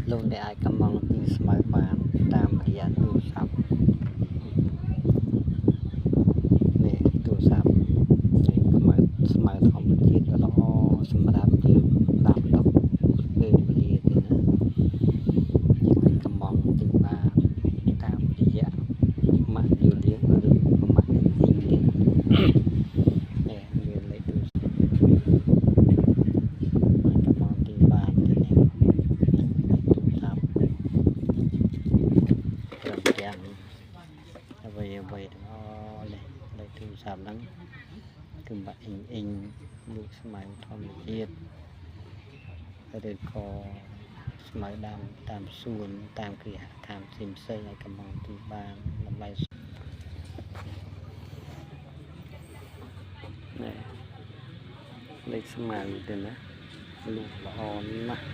លោកអ្នកអាចកំងទីស្មៅបានតាមរយៈទូរស័ព្ទនេះទូរស័ព្ទនេះស្មៅធម្មជាតិក៏ល្អសម្រាប់យើងដាំដុះពេលវេលាទេណាយើងអាចកំងទីបានតាមរយៈម៉ាក់យូលៀងឬម៉ាក់អ៊ីងលៀងនេះមានលេខទូរស័ព្ទកំងទីបានទេនេះទូរស័ព្ទត្រឹមទាំងអ្វីទាំងអស់នេះលេខទូរស័ព្ទហ្នឹងគឺម៉ាក់អ៊ីងលូកស្មៅធម្មជាតិឬក៏ស្មៅដាំតាមសួនតាមគ្រាហដ្ឋានផ្សេងឲ្យកំងទីបានតម្លៃនេះលេខស្មៅទៅណាលូកល្អណាស់